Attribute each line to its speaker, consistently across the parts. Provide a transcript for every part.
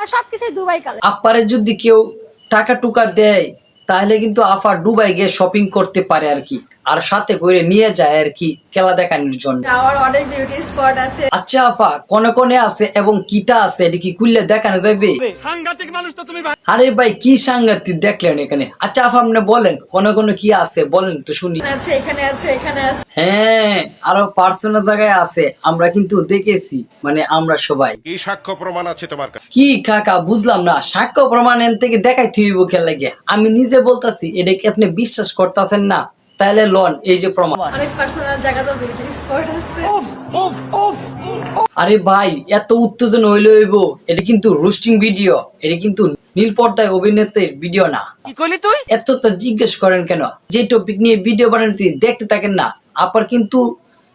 Speaker 1: আর সবকিছুই দুবাই কালে।
Speaker 2: আপারে যদি কেউ টাকা টুকা দেয় তাহলে কিন্তু আফা দুবাই গিয়ে শপিং করতে পারে আর কি, আর সাথে করে নিয়ে যায় আর কি খেলা দেখানোর জন্য।
Speaker 1: আমার অনেক বিউটি স্পট আছে।
Speaker 2: আচ্ছা আফা, কোনে কোনে আছে এবং কিটা আছে এটা কি খুললে দেখানো যাবে?
Speaker 3: সাংঘাতিক মানুষ তো তুমি ভাই।
Speaker 2: আরে ভাই কি সাংঘাতিক দেখলেন এখানে। আচ্ছা আফা আপনি বলেন কোনে কোনে কি আছে বলেন তো শুনি।
Speaker 1: এখানে আছে এখানে আছে।
Speaker 2: হ্যাঁ, আরো পার্সোনাল জায়গায় আছে, আমরা কিন্তু দেখেছি, মানে আমরা সবাই।
Speaker 3: কি সাক্ষ্য প্রমাণ আছে তোমার কাছে?
Speaker 2: কি কাকা বুঝলাম না, সাক্ষ্য প্রমাণ এন থেকে দেখাইতে হইব খেলা লাগে। আমি নিজে বলতাছি, এটা কি আপনি বিশ্বাস করতেছেন না? তাহলে লন এই যে প্রমাণ।
Speaker 1: অনেক পার্সোনাল জায়গা তো বিউটি স্পট আছে।
Speaker 2: আরে ভাই এত উত্তেজনা হইলে হইব, এটা কিন্তু রোস্টিং ভিডিও, এটা কিন্তু নীল পর্দায় অভিনেত্রীর ভিডিও না।
Speaker 3: কি কইলি তুই?
Speaker 2: এত তো জিজ্ঞেস করেন কেন? যে টপিক নিয়ে ভিডিও বানান দেখতে থাকেন না। আবার কিন্তু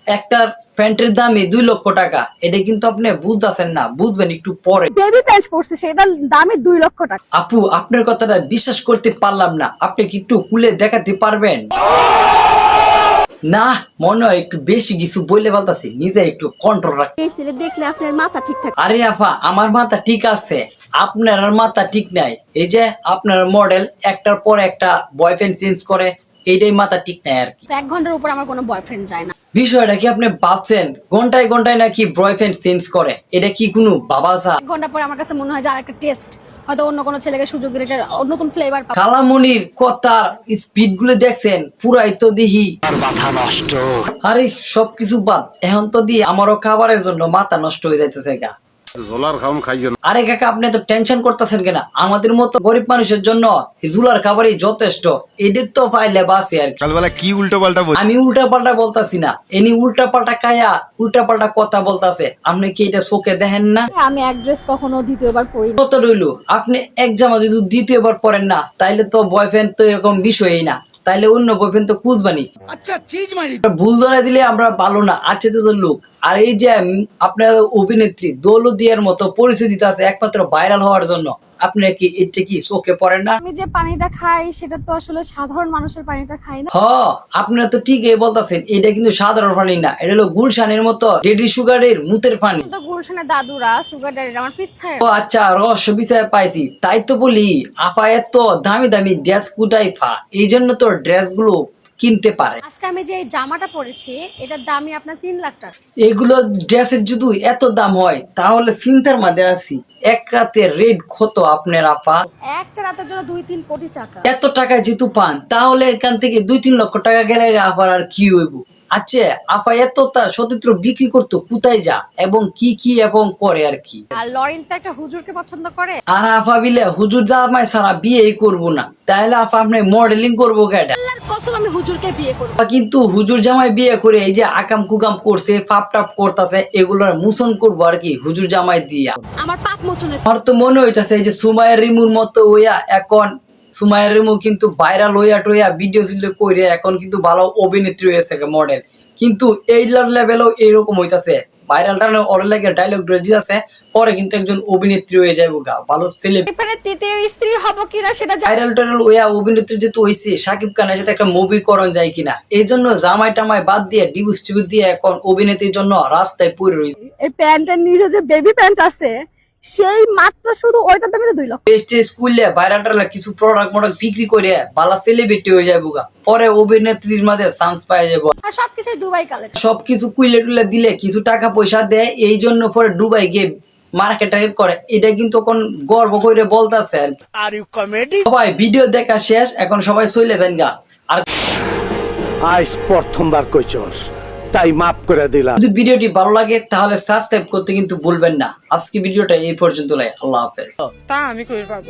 Speaker 2: একটা প্যান্টের দামই 2 লক্ষ টাকা, এটা কিন্তু আপনি বুঝতেছেন না, বুঝবেন একটু পরে।
Speaker 1: বেবি প্যান্ট পরছে, সেটার দামই 2 লক্ষ টাকা।
Speaker 2: আপু আপনার কথাটা বিশ্বাস করতে পারলাম না, আপনি কি একটু খুলে দেখাতে পারবেন? না মনে হয় একটু বেশি কিছু বললে বলতাছি, নিজে একটু কন্ট্রোল রাখ।
Speaker 1: এই ছেলে দেখলে আপনার মাথা ঠিক থাকে।
Speaker 2: আরে আফা আমার মাথা ঠিক আছে, আপনার আর মাথা ঠিক নাই। এই যে আপনার মডেল একটার পর একটা বয়ফ্রেন্ড চেঞ্জ করে, এইটাই মাথা ঠিক নাই আর কি।
Speaker 1: 1 ঘন্টার উপর আমার কোনো বয়ফ্রেন্ড যায় না।
Speaker 2: বিষয়টা কি আপনি ভাবছেন ঘন্টায় ঘন্টায় নাকি বয়ফ্রেন্ড চেঞ্জ করে? এটা কি কোনো বাবাসা?
Speaker 1: 1 ঘন্টা পর আমার কাছে মনে হয় যে আরেকটা টেস্ট, হয়তো অন্য কোনো ছেলেকে সুযোগ দিলে একটা নতুন ফ্লেভার পাবো।
Speaker 2: কালামনির কথার স্পিড গুলো দেখছেন, পুরাই তো দিহি মাথা নষ্ট। আরে সবকিছু বাদ, এখন তো দিয়ে আমারও খাবারের জন্য মাথা নষ্ট হয়ে যাইতেছে গা।
Speaker 3: ঝোলার খাম খাইও না।
Speaker 2: আরে কাকা আপনি তো টেনশন করতেছেন কেন? আমাদের মতো গরিব মানুষের জন্য জুলার খাবারই যথেষ্ট, এদের তো পাইলে বাসে আর কি।
Speaker 3: কালবেলা কি উল্টো পাল্টা বল।
Speaker 2: আমি উল্টা পাল্টা বলতাছি না, এনি উল্টা পাল্টা খায়া উল্টা পাল্টা কথা বলতাছে। আপনি কি এটা চোখে দেখেন না?
Speaker 1: আমি অ্যাড্রেস কখনো দ্বিতীয়বার পড়ি না।
Speaker 2: কত রইলো, আপনি এক জামা যদি দ্বিতীয়বার পরেন না তাইলে তো বয়ফ্রেন্ড তো এরকম বিষয়ই না, তাইলে অন্য বয়ফ্রেন্ড তো খুঁজবানি।
Speaker 3: আচ্ছা চিজ মারি।
Speaker 2: ভুল ধরে দিলে আমরা ভালো না, আছে তো লোক। আর এই যে আপনার অভিনেত্রী দৌলদিয়ার মতো পরিচয় দিতে আছে একমাত্র ভাইরাল হওয়ার জন্য, আপনি কি এটা কি চোখে পড়েন না?
Speaker 1: আমি যে পানিটা খাই সেটা তো আসলে সাধারণ মানুষের পানিটা খাই না।
Speaker 2: হ আপনারা তো ঠিকই বলতেছেন, এটা কিন্তু সাধারণ পানি না, এটা হলো গুলশানের মতো রেডি সুগারের মুতের পানি।
Speaker 1: তো গুলশানের দাদুরা সুগার ড্যাডি আমার পিছায়।
Speaker 2: ও আচ্ছা, রহস্য বিষয় পাইছি, তাই তো বলি আপা এত দামি দামি ড্রেস কুটাই ফা, এই জন্য তো ড্রেস গুলো কিনতে পারে।
Speaker 1: আজকে আমি যে এই জামাটা পরেছি এটার দামই আপনার 3 লাখ টাকা।
Speaker 2: এগুলো ড্রেসের যদি এত দাম হয় তাহলে চিন্তার মাঝে আছি, এক রাতে রেট কত আপনার আপা?
Speaker 1: একটা রাতের জন্য 2-3 কোটি টাকা।
Speaker 2: এত টাকা যেহেতু পান তাহলে এখান থেকে 2-3 লক্ষ টাকা গেলে আপার আর কি হইব? আচ্ছা আপা এত তা সতীত্র বিক্রি করতো কোথায় যা এবং কি এবং করে আর কি?
Speaker 1: আর লরিন তো একটা হুজুরকে পছন্দ করে।
Speaker 2: আর আপা বিলে হুজুর জামাই সারা বিয়েই করবো না, তাহলে আপা আপনি মডেলিং করবো কেটা?
Speaker 1: আল্লাহর কসম আমি হুজুরকে বিয়ে করব।
Speaker 2: কিন্তু হুজুর জামাই বিয়ে করে এই যে আকাম কুকাম করছে, পাপ টাপ করতেছে, এগুলোর মোচন করবো আর কি হুজুর জামাই দিয়া।
Speaker 1: আমার পাপ মোচনে।
Speaker 2: আমার তো মনে হইতাছে এই যে সুমাইয়া রিমুর মতো হইয়া এখন সুমাইয়া রিমু কিন্তু ভাইরাল হইয়া টইয়া ভিডিও সিডিও কইরে এখন কিন্তু ভালো অভিনেত্রী হয়েছে মডেল, কিন্তু এই লেভেলও এইরকম হইতাছে। ভাইরালটা ওর লাগে ডায়লগ দিতেছে, পরে কিন্তু একজন অভিনেত্রী হয়ে যাইব গা, ভালো ছেলে।
Speaker 1: এবারে তৃতীয় স্ত্রী হব কিনা সেটা
Speaker 2: ভাইরাল টাইরাল হইয়া অভিনেত্রী যেহেতু হইছে, শাকিব খানের সাথে একটা মুভি করন যায় কিনা, এই জন্য জামাই টামাই বাদ দিয়ে ডিভোর্স টিভোর্স দিয়ে এখন অভিনেত্রীর জন্য রাস্তায় পড়ে রয়েছে।
Speaker 1: এই প্যান্টের নিচে যে বেবি প্যান্ট আছে সেই মাত্র শুধু ওইটার দামে 2 লক্ষ।
Speaker 2: টেস্টে স্কুলে ভাইরাল টাইরাল কিছু প্রোডাক্ট বিক্রি করে ভালো সেলিব্রিটি হয়ে যাবো গা, পরে অভিনেত্রীর মাঝে চান্স পাই যাবো।
Speaker 1: আর সবকিছুই দুবাই কালে।
Speaker 2: সবকিছু কুইলে টুলে দিলে কিছু টাকা পয়সা দেয়, এই জন্য পরে দুবাই গিয়ে মার্কেট করে, এটা কিন্তু এখন গর্ব করে বলতেছে আর কি। সবাই ভিডিও দেখা শেষ, এখন সবাই চলে দেন গা। আর
Speaker 4: আজ প্রথমবার কইছস তাই মাফ করে দিলাম।
Speaker 2: যদি ভিডিওটি ভালো লাগে তাহলে সাবস্ক্রাইব করতে কিন্তু ভুলবেন না। আজকে ভিডিওটা এই পর্যন্ত, আল্লাহ হাফেজ।
Speaker 5: তা আমি কই পারবো।